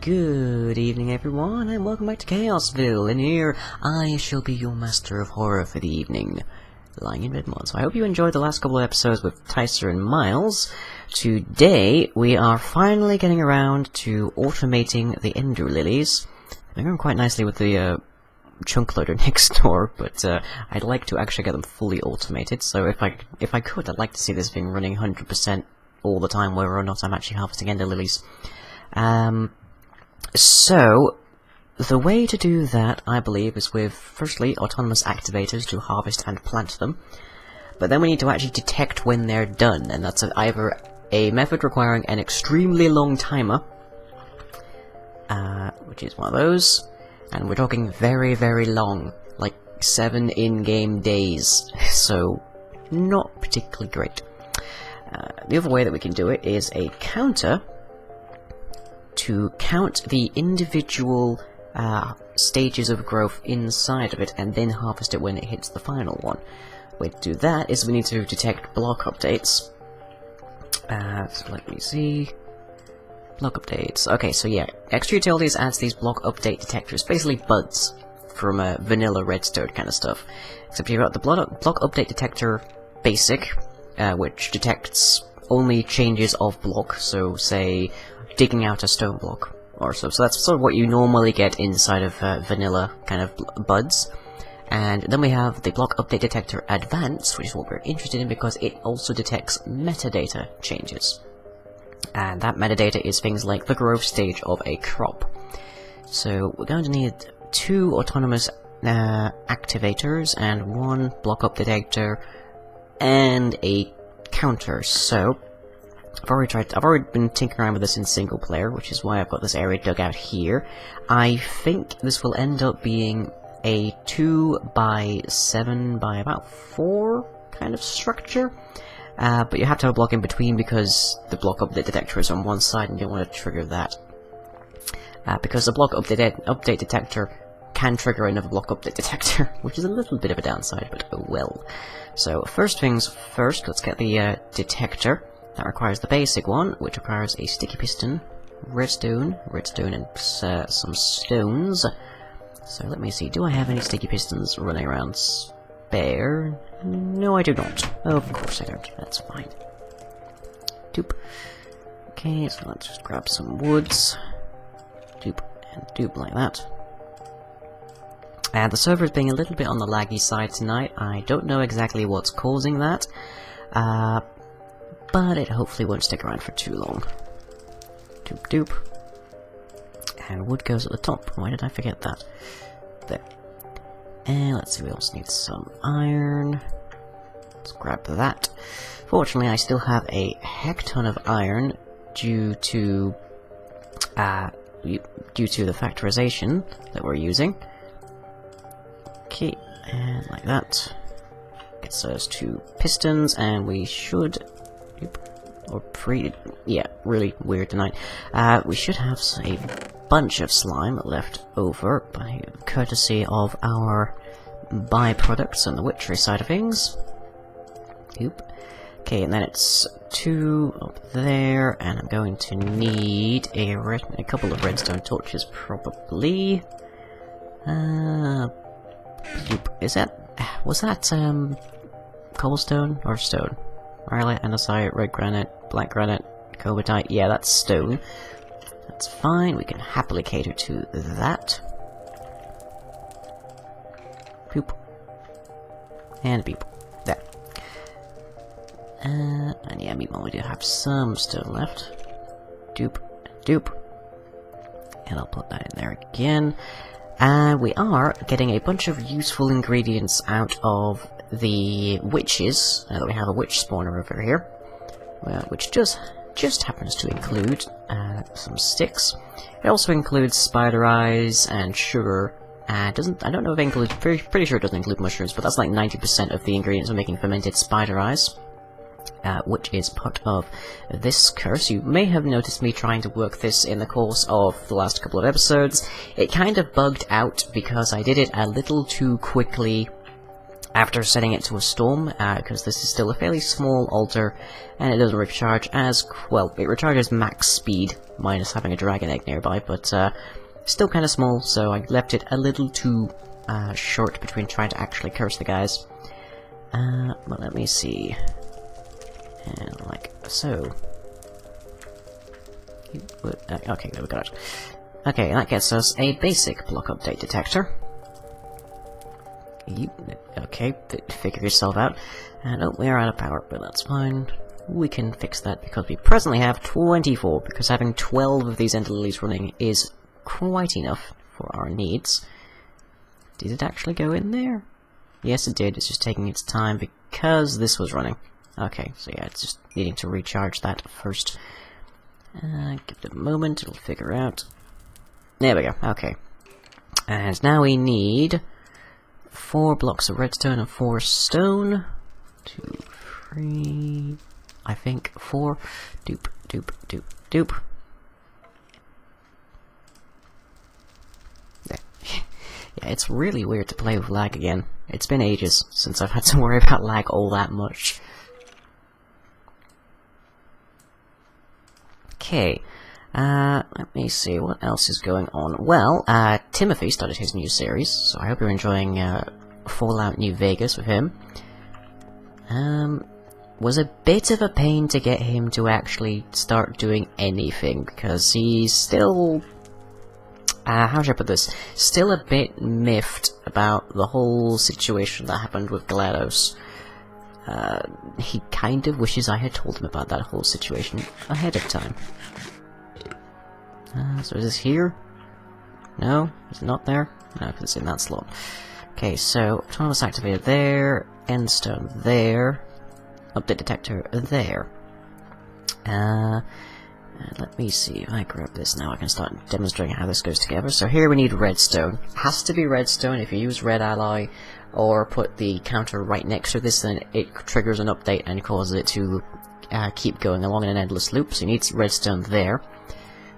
Good evening everyone, and welcome back to Chaosville, and here I shall be your master of horror for the evening, lying in bed mod. So I hope you enjoyed the last couple of episodes with Tyser and Miles. Today, we are finally getting around to automating the ender lilies. They're going quite nicely with the chunk loader next door, but I'd like to actually get them fully automated, so if I could, I'd like to see this thing running 100% all the time, whether or not I'm actually harvesting ender lilies. So, the way to do that, I believe, is with, firstly, autonomous activators to harvest and plant them, but then we need to actually detect when they're done, and that's either a method requiring an extremely long timer, which is one of those, and we're talking very, very long, like 7 in-game days, so not particularly great. The other way that we can do it is a counter to count the individual stages of growth inside of it and then harvest it when it hits the final one. The way to do that is we need to detect block updates. So let me see. Block updates. Okay, so yeah, Extra Utilities adds these block update detectors, basically buds from vanilla redstone kind of stuff. Except you've got the block update detector basic, which detects only changes of block, so say digging out a stone block or so. So that's sort of what you normally get inside of vanilla kind of buds. And then we have the block update detector advanced, which is what we're interested in because it also detects metadata changes. And that metadata is things like the growth stage of a crop. So we're going to need 2 autonomous activators and 1 block up detector and a counter. So I've already been tinkering around with this in single player, which is why I've got this area dug out here. I think this will end up being a 2 by 7 by about 4 kind of structure. But you have to have a block in between because the block update detector is on one side and you don't want to trigger that. Because the block update detector can trigger another block update detector, which is a little bit of a downside, but oh well. So first things first, let's get the detector. That requires the basic one, which requires a sticky piston, redstone, and some stones. So let me see, do I have any sticky pistons running around spare? No, I do not. Of course I don't. That's fine. Doop. Okay, so let's just grab some woods. Doop and doop like that. And the server is being a little bit on the laggy side tonight. I don't know exactly what's causing that. But it hopefully won't stick around for too long. Doop doop. And wood goes at the top. Why did I forget that? There. And let's see, we also need some iron. Let's grab that. Fortunately, I still have a heck ton of iron due to the factorization that we're using. Okay, and like that. Gets us 2 pistons, and we should... or yeah, really weird tonight. We should have a bunch of slime left over by courtesy of our byproducts on the witchery side of things. Oop. Okay, and then it's 2 up there, and I'm going to need a couple of redstone torches, probably. Was that cobblestone or stone? Violet, andesite, red granite, black granite, cobalt. Yeah, that's stone. That's fine, we can happily cater to that. Boop. And beep. There. And yeah, meanwhile we do have some stone left. Doop. Doop. And I'll put that in there again. And we are getting a bunch of useful ingredients out of the witches. Now that we have a witch spawner over here, which just happens to include some sticks. It also includes spider eyes and sugar. I don't know if it includes. Pretty sure it doesn't include mushrooms, but that's like 90% of the ingredients for making fermented spider eyes. Which is part of this curse. You may have noticed me trying to work this in the course of the last couple of episodes. It kind of bugged out because I did it a little too quickly after setting it to a storm, because this is still a fairly small altar, and it doesn't recharge as, well, it recharges max speed, minus having a dragon egg nearby, but still kind of small, so I left it a little too short between trying to actually curse the guys. But let me see. And like so. Okay, there we got it. Okay, that gets us a basic block update detector. Okay, figure yourself out. And oh, we're out of power, but that's fine. We can fix that because we presently have 24, because having 12 of these ender lilies running is quite enough for our needs. Did it actually go in there? Yes, it did. It's just taking its time because this was running. Okay, so yeah, it's just needing to recharge that first. Give it a moment, it'll figure out. There we go, okay. And now we need 4 blocks of redstone and 4 stone. 2, 3... I think 4. Doop, doop, doop, doop. There. Yeah, it's really weird to play with lag again. It's been ages since I've had to worry about lag all that much. Okay, let me see, what else is going on? Well, Timothy started his new series, so I hope you're enjoying Fallout New Vegas with him. Was a bit of a pain to get him to actually start doing anything, because he's still... how should I put this? Still a bit miffed about the whole situation that happened with GLaDOS. He kind of wishes I had told him about that whole situation ahead of time. So is this here? No? Is it not there? No, because it's in that slot. Okay, so Automators activated there, endstone there, update detector there. Let me see, if I grab this now I can start demonstrating how this goes together. So here we need redstone. Has to be redstone. If you use red ally or put the counter right next to this, then it triggers an update and causes it to keep going along in an endless loop. So you need redstone there.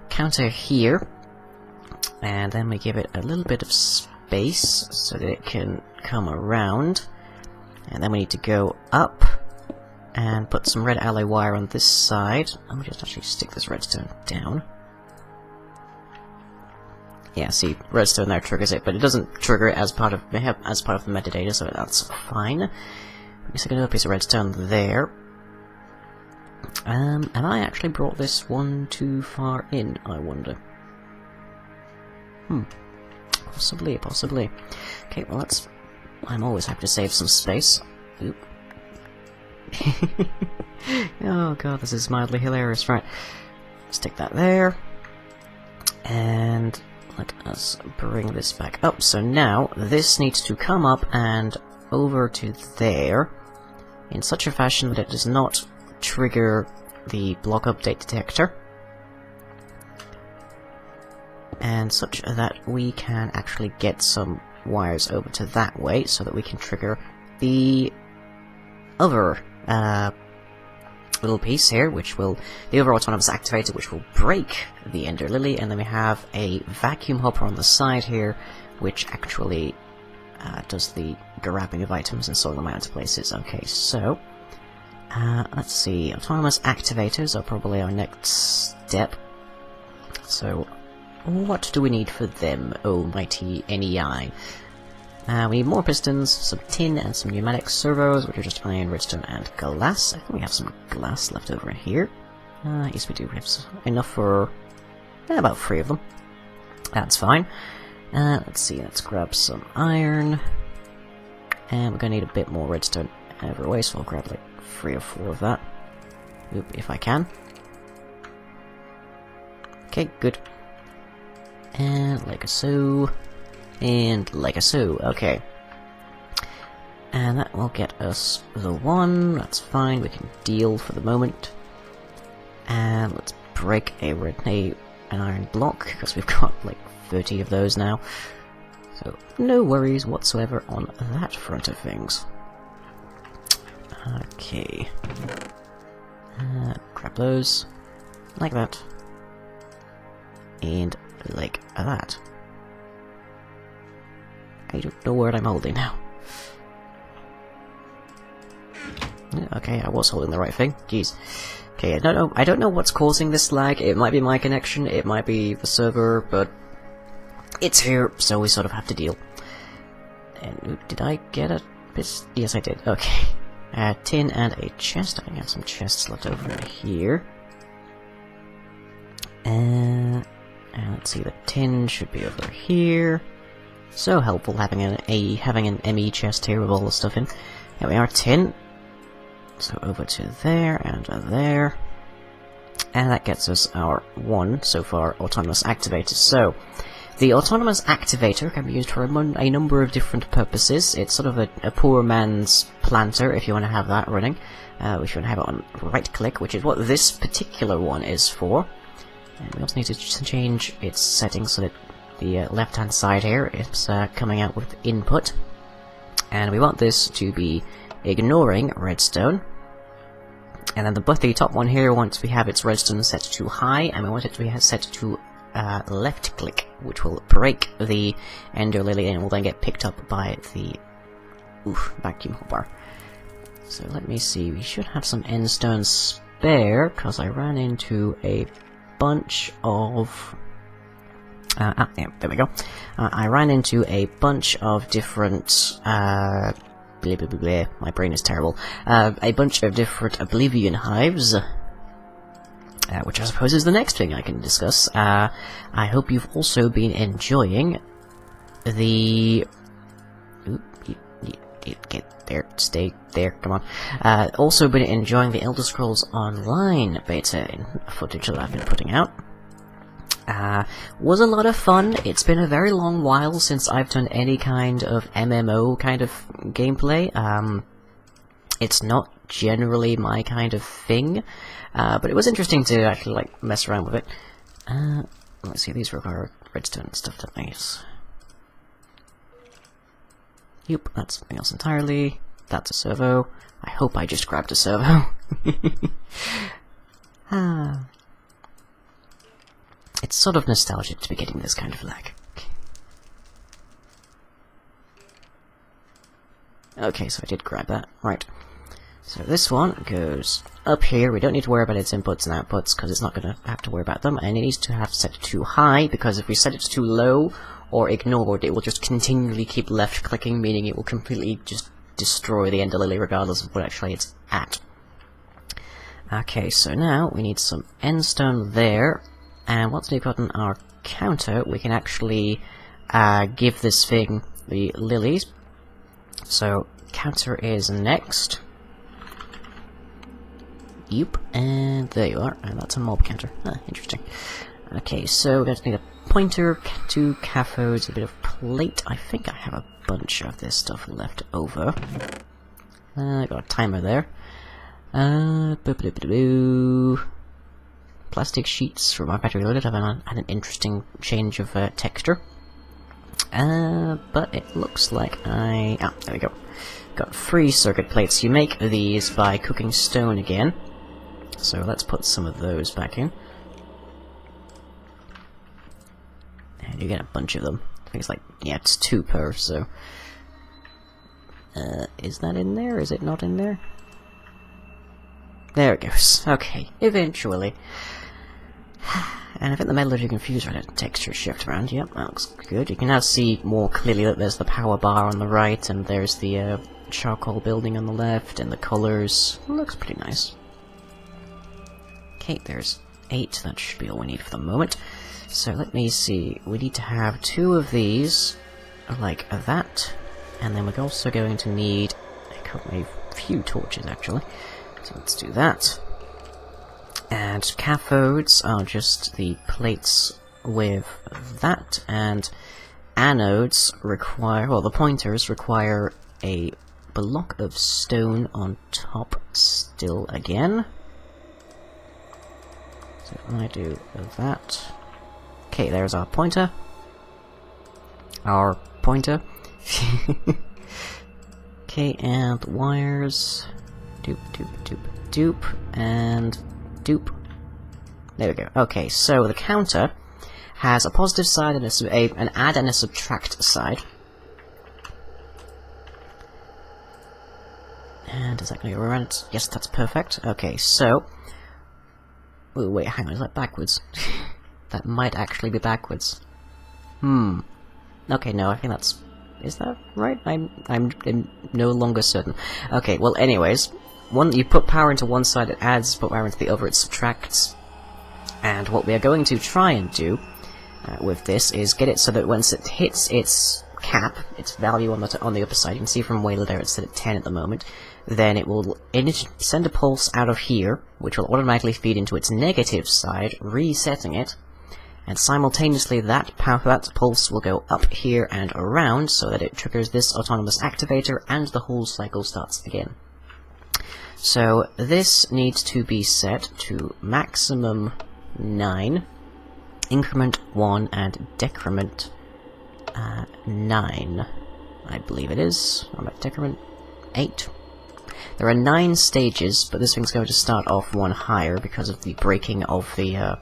Counter here. And then we give it a little bit of space so that it can come around. And then we need to go up and put some red ally wire on this side. Let me just actually stick this redstone down. Yeah, see, redstone there triggers it, but it doesn't trigger it as part of the metadata, so that's fine. I'm just gonna do a piece of redstone there. Have I actually brought this one too far in, I wonder? Possibly, possibly. Okay, well that's... I'm always happy to save some space. Oop. Oh god, this is mildly hilarious. Right, stick that there. And let us bring this back up. So now, this needs to come up and over to there in such a fashion that it does not trigger the block update detector. And such that we can actually get some wires over to that way, so that we can trigger the other little piece here, which will, the other Automators activator, which will break the Ender Lily, and then we have a vacuum hopper on the side here, which actually does the grabbing of items and sorting them out into places. Okay, so let's see, Automators activators are probably our next step. So what do we need for them, oh mighty NEI? We need more pistons, some tin, and some pneumatic servos, which are just iron, redstone, and glass. I think we have some glass left over in here. Yes we do, we have enough for about 3 of them. That's fine. Let's see, let's grab some iron. And we're gonna need a bit more redstone every way, so I'll grab like 3 or 4 of that. Oop, if I can. Okay, good. And like so. And like so, okay. And that will get us the 1, that's fine, we can deal for the moment. And let's break an iron block, because we've got like 30 of those now. So, no worries whatsoever on that front of things. Okay. Grab those, like that. And like that. I don't know what I'm holding now. Okay, I was holding the right thing. Jeez. Okay, I don't know what's causing this lag. It might be my connection, it might be the server, but it's here, so we sort of have to deal. And did I get a piece? Yes, I did. Okay. A tin and a chest. I have some chests left over here. And let's see, the tin should be over here. So helpful having an ME chest here with all the stuff in. Here we are, tin. So over to there and there. And that gets us our one, so far, autonomous activators. So, the autonomous activator can be used for a number of different purposes. It's sort of a poor man's planter, if you want to have that running. If you want to have it on right-click, which is what this particular one is for. And we also need to change its settings so that the left-hand side here is coming out with input. And we want this to be ignoring redstone. And then the top one here, once we have its redstone set to high, and we want it to be set to left click, which will break the ender lily and will then get picked up by the vacuum hopper. So let me see, we should have some end stone spare, because I ran into a bunch of... yeah, there we go. I ran into a bunch of different... my brain is terrible. A bunch of different Oblivion hives, which I suppose is the next thing I can discuss. I hope you've also been enjoying the... Get there, stay there, come on. Also been enjoying the Elder Scrolls Online beta footage that I've been putting out. Was a lot of fun. It's been a very long while since I've done any kind of MMO kind of gameplay. It's not generally my kind of thing, but it was interesting to actually like mess around with it. Let's see, these require redstone stuff, don't they? Yep, that's something else entirely. That's a servo. I hope I just grabbed a servo. It's sort of nostalgic to be getting this kind of lag. Okay, so I did grab that. Right. So this one goes up here. We don't need to worry about its inputs and outputs, because it's not going to have to worry about them. And it needs to have set too high, because if we set it too low or ignored, it will just continually keep left-clicking, meaning it will completely just destroy the ender lily regardless of what actually it's at. Okay, so now we need some end stone there. And once we've gotten our counter, we can actually give this thing the lilies. So, counter is next. Yep, and there you are. And that's a mob counter. Interesting. Okay, so we're going to need a pointer, 2 cathodes, a bit of plate. I think I have a bunch of this stuff left over. I got a timer there. Plastic sheets for my battery loaded. I've had an interesting change of texture. But it looks like there we go. Got 3 circuit plates. You make these by cooking stone again. So let's put some of those back in. And you get a bunch of them. I think it's like, yeah, it's 2 per, so... is that in there? Is it not in there? There it goes. Okay, eventually. And I think the metallurgy confuser had a texture shift around. Yep, that looks good. You can now see more clearly that there's the power bar on the right, and there's the charcoal building on the left, and the colors. Looks pretty nice. Okay, there's 8. That should be all we need for the moment. So let me see. We need to have 2 of these, like that, and then we're also going to need a few torches, actually. So let's do that. And cathodes are just the plates with that, and anodes require, well, the pointers require a block of stone on top still again. So I do that. Okay, there's our pointer. Our pointer. Okay, and wires. Doop, doop, doop, doop, and doop. There we go. Okay, so the counter has a positive side and an add and a subtract side. And Is that going to go around? Yes, that's perfect. Okay, so... Oh, wait, hang on, is that backwards? That might actually be backwards. Okay, no, I think that's... Is that right? I'm no longer certain. Okay, well, anyways, you put power into one side, it adds, put power into the other, it subtracts. And what we are going to try and do with this is get it so that once it hits its cap, its value on the upper side, you can see from Whaler there it's set at 10 at the moment, then it will send a pulse out of here, which will automatically feed into its negative side, resetting it, and simultaneously that pulse will go up here and around so that it triggers this autonomous activator and the whole cycle starts again. So this needs to be set to maximum 9, increment 1, and decrement 9, I believe it is. Or decrement 8. There are 9 stages, but this thing's going to start off one higher because of the breaking of the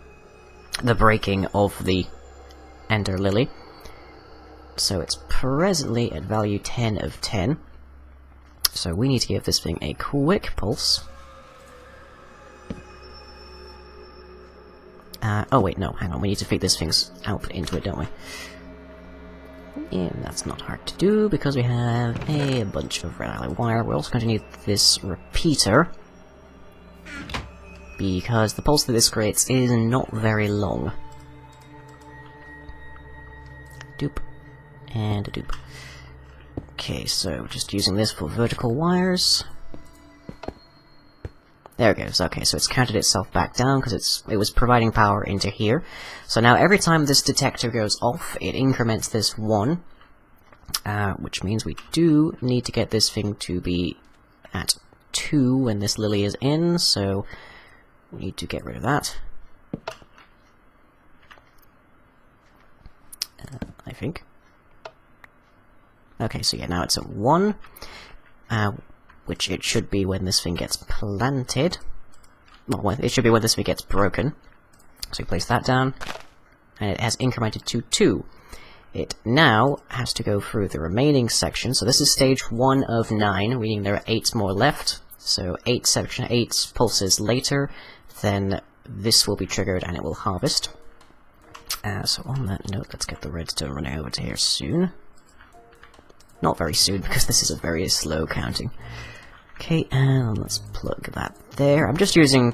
Ender Lily. So it's presently at value 10 of 10. So we need to give this thing a quick pulse. Oh wait, no, hang on, we need to feed this thing's output into it, don't we? And that's not hard to do, because we have a bunch of red ally wire. We're also going to need this repeater, because the pulse that this creates is not very long. Doop. And a doop. Okay, so just using this for vertical wires. There it goes. Okay, so it's counted itself back down because it was providing power into here. So now every time this detector goes off, it increments this 1, which means we do need to get this thing to be at 2 when this lily is in, so we need to get rid of that. I think. Okay, so yeah, now it's at 1. Which it should be when this thing gets planted. Well, it should be when this thing gets broken. So we place that down, and it has incremented to 2. It now has to go through the remaining section. So this is stage 1 of 9, meaning there are 8 more left. So 8 pulses later, then this will be triggered and it will harvest. So on that note, let's get the redstone running over to here soon. Not very soon, because this is a very slow counting. Okay, and let's plug that there. I'm just using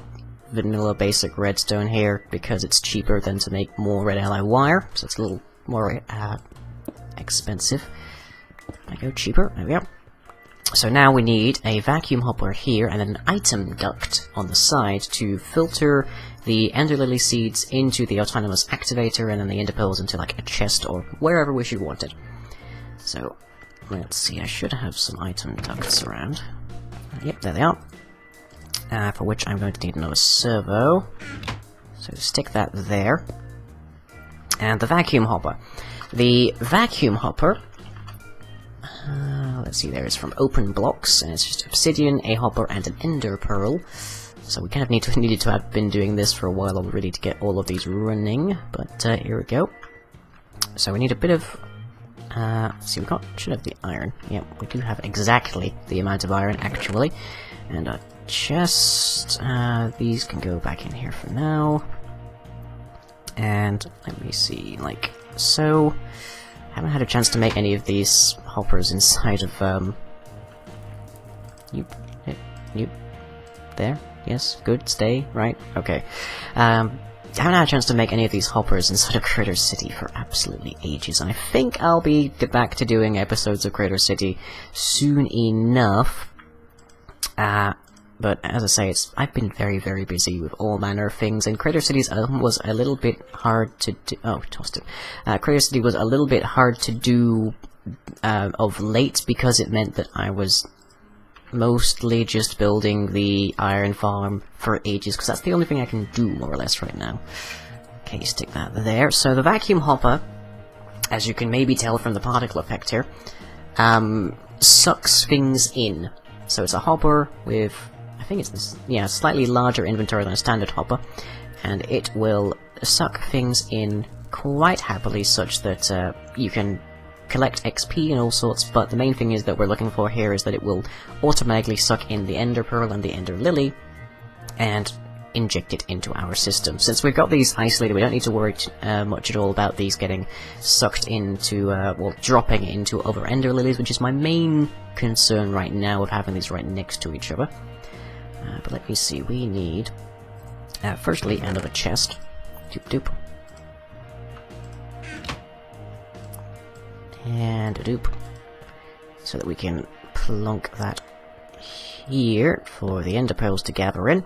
vanilla basic redstone here, because it's cheaper than to make more red ally wire, so it's a little more expensive. I go cheaper, there we go. So now we need a vacuum hopper here, and an item duct on the side to filter the Ender Lily seeds into the autonomous activator, and then the ender pearls into like a chest or wherever we should want it. So let's see, I should have some item ducts around. Yep, there they are. For which I'm going to need another servo. So stick that there. And the vacuum hopper. The vacuum hopper, let's see, there is from Open Blocks, and it's just obsidian, a hopper, and an ender pearl. So we kind of needed to have been doing this for a while already to get all of these running, but here we go. So we need a bit of... see, should have the iron. Yep, we do have exactly the amount of iron, actually. And a chest. These can go back in here for now. And let me see, like so. Haven't had a chance to make any of these hoppers inside of, Nope. There? Yes? Good? Stay? Right? Okay. I haven't had a chance to make any of these hoppers inside of Crater City for absolutely ages, and I think I'll be back to doing episodes of Crater City soon enough. But as I say, I've been very, very busy with all manner of things, and Crater City was a little bit hard to do. Oh, tossed it. Crater City was a little bit hard to do of late because it meant that I was mostly just building the iron farm for ages, because that's the only thing I can do, more or less, right now. Okay, stick that there. So the vacuum hopper, as you can maybe tell from the particle effect here, sucks things in. So it's a hopper with, I think it's this, yeah, slightly larger inventory than a standard hopper, and it will suck things in quite happily, such that you can collect XP and all sorts, but the main thing is that we're looking for here is that it will automatically suck in the Ender Pearl and the Ender Lily, and inject it into our system. Since we've got these isolated, we don't need to worry much at all about these getting sucked into, well, dropping into other Ender Lilies, which is my main concern right now of having these right next to each other. But let me see, we need, firstly, another chest. Doop doop. And a doop. So that we can plonk that here for the Ender Pearls to gather in.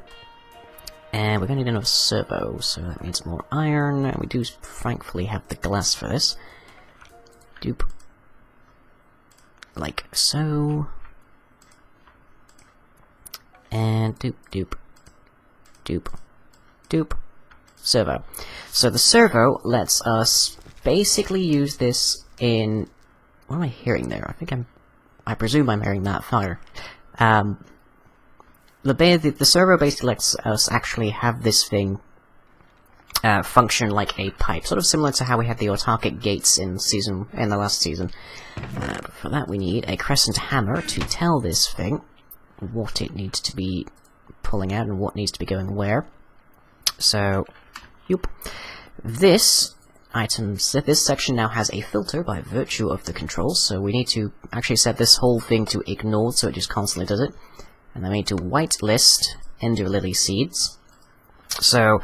And we're going to need another servo, so that means more iron, and we do thankfully have the glass for this. Doop. Like so. And doop doop. Doop. Doop. Servo. So the servo lets us basically use this in... What am I hearing there? I presume I'm hearing that fire. The servo basically lets us actually have this thing function like a pipe, sort of similar to how we had the autarkic gates in the last season. But for that we need a crescent hammer to tell this thing what it needs to be pulling out and what needs to be going where. So, yoop. This section now has a filter by virtue of the controls, so we need to actually set this whole thing to ignored so it just constantly does it. And then we need to whitelist Ender Lily seeds. So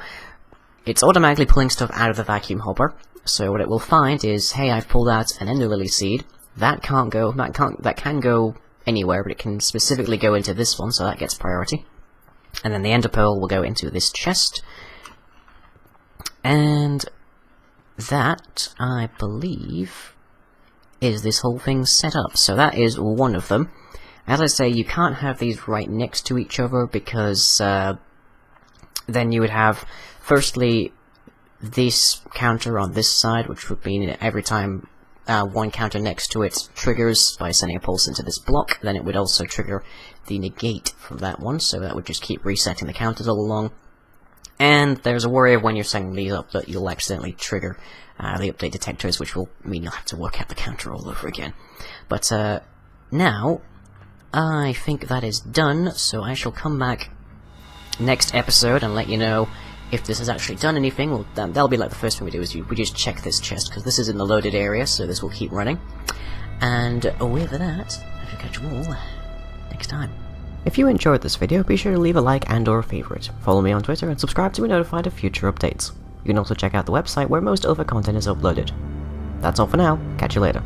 it's automatically pulling stuff out of the vacuum hopper. So what it will find is, hey, I've pulled out an Ender Lily seed. That can go anywhere, but it can specifically go into this one, so that gets priority. And then the Ender Pearl will go into this chest. And that, I believe, is this whole thing set up. So that is one of them. As I say, you can't have these right next to each other because then you would have, firstly, this counter on this side, which would mean every time one counter next to it triggers by sending a pulse into this block, then it would also trigger the negate from that one, so that would just keep resetting the counters all along. And there's a worry of when you're setting these up that you'll accidentally trigger the update detectors, which will mean you'll have to work out the counter all over again. But now... I think that is done, so I shall come back next episode and let you know if this has actually done anything. Well, that'll be like the first thing we do, is we just check this chest, because this is in the loaded area, so this will keep running. And with that, I shall catch you all next time. If you enjoyed this video, be sure to leave a like and or a favourite. Follow me on Twitter and subscribe to be notified of future updates. You can also check out the website where most other content is uploaded. That's all for now, catch you later.